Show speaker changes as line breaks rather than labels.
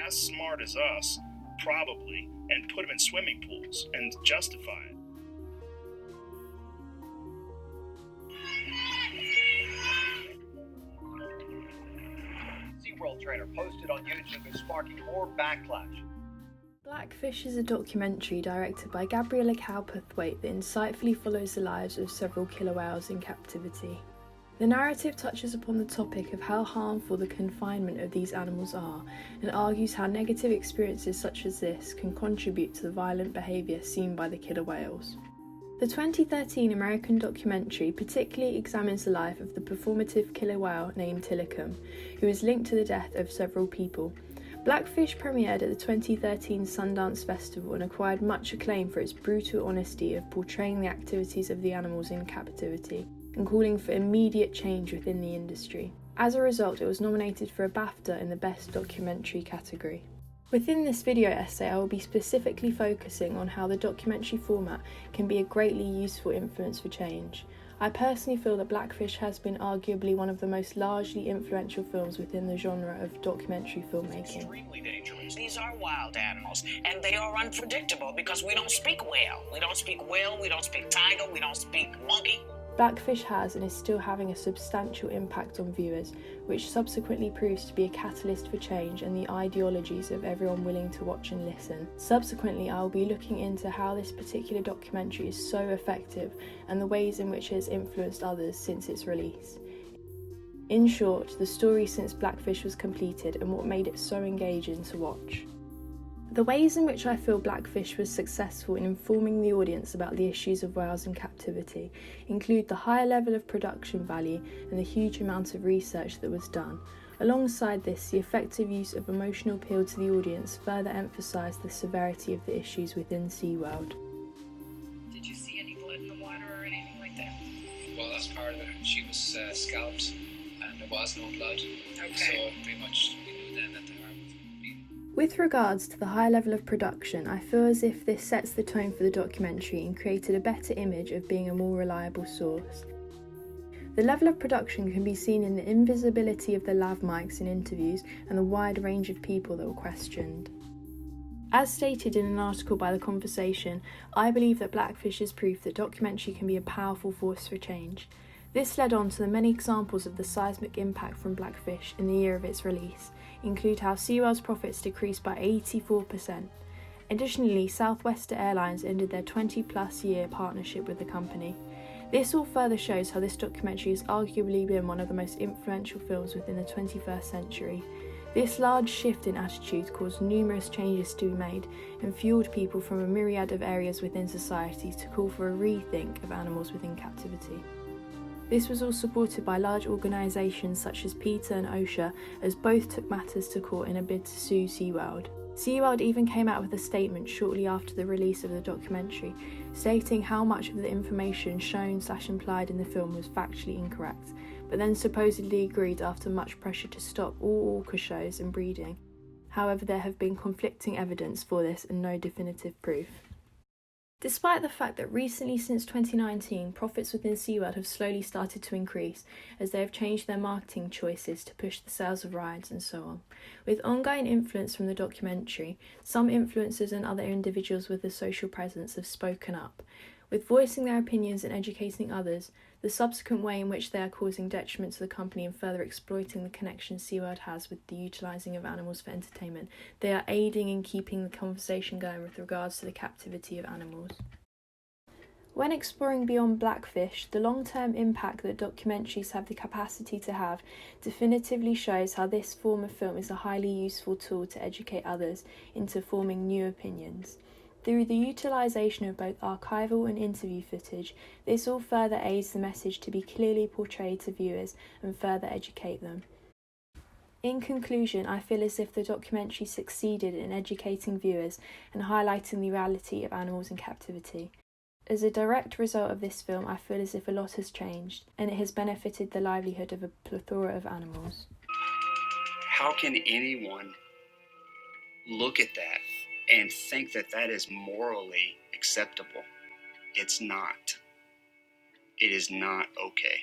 as smart as us, probably, and put them in swimming pools and justify it.
SeaWorld trainer posted on YouTube is sparking more backlash.
Blackfish is a documentary directed by Gabriella Cowperthwaite that insightfully follows the lives of several killer whales in captivity. The narrative touches upon the topic of how harmful the confinement of these animals are and argues how negative experiences such as this can contribute to the violent behaviour seen by the killer whales. The 2013 American documentary particularly examines the life of the performative killer whale named Tilikum, who is linked to the death of several people. Blackfish premiered at the 2013 Sundance Festival and acquired much acclaim for its brutal honesty of portraying the activities of the animals in captivity and calling for immediate change within the industry. As a result, it was nominated for a BAFTA in the Best Documentary category. Within this video essay, I will be specifically focusing on how the documentary format can be a greatly useful influence for change. I personally feel that Blackfish has been arguably one of the most largely influential films within the genre of documentary filmmaking.
It's extremely dangerous. These are wild animals, and they are unpredictable because we don't speak whale. We don't speak whale, we don't speak tiger, we don't speak monkey.
Blackfish has and is still having a substantial impact on viewers, which subsequently proves to be a catalyst for change and the ideologies of everyone willing to watch and listen. Subsequently, I will be looking into how this particular documentary is so effective and the ways in which it has influenced others since its release. In short, the story since Blackfish was completed and what made it so engaging to watch. The ways in which I feel Blackfish was successful in informing the audience about the issues of whales in captivity include the high level of production value and the huge amount of research that was done. Alongside this, the effective use of emotional appeal to the audience further emphasised the severity of the issues within SeaWorld.
Did you see any blood in the water or anything like that?
Well, that's part of it. She was scalped and there was no blood.
Okay.
So pretty much we knew then that the heart was beating.
With regards to the high level of production, I feel as if this sets the tone for the documentary and created a better image of being a more reliable source. The level of production can be seen in the invisibility of the lav mics in interviews and the wide range of people that were questioned. As stated in an article by The Conversation, I believe that Blackfish is proof that documentary can be a powerful force for change. This led on to the many examples of the seismic impact from Blackfish in the year of its release, include how SeaWorld's profits decreased by 84%. Additionally, Southwest Airlines ended their 20-plus year partnership with the company. This all further shows how this documentary has arguably been one of the most influential films within the 21st century. This large shift in attitude caused numerous changes to be made and fueled people from a myriad of areas within society to call for a rethink of animals within captivity. This was all supported by large organisations such as PETA and OSHA, as both took matters to court in a bid to sue SeaWorld. SeaWorld even came out with a statement shortly after the release of the documentary, stating how much of the information shown/implied in the film was factually incorrect, but then supposedly agreed after much pressure to stop all orca shows and breeding. However, there have been conflicting evidence for this and no definitive proof. Despite the fact that recently since 2019, profits within SeaWorld have slowly started to increase as they have changed their marketing choices to push the sales of rides and so on. With ongoing influence from the documentary, some influencers and other individuals with a social presence have spoken up. With voicing their opinions and educating others, the subsequent way in which they are causing detriment to the company and further exploiting the connection SeaWorld has with the utilising of animals for entertainment, they are aiding in keeping the conversation going with regards to the captivity of animals. When exploring beyond Blackfish, the long-term impact that documentaries have the capacity to have definitively shows how this form of film is a highly useful tool to educate others into forming new opinions. Through the utilisation of both archival and interview footage, this all further aids the message to be clearly portrayed to viewers and further educate them. In conclusion, I feel as if the documentary succeeded in educating viewers and highlighting the reality of animals in captivity. As a direct result of this film, I feel as if a lot has changed, and it has benefited the livelihood of a plethora of animals.
How can anyone look at that and think that that is morally acceptable? It's not. It is not okay.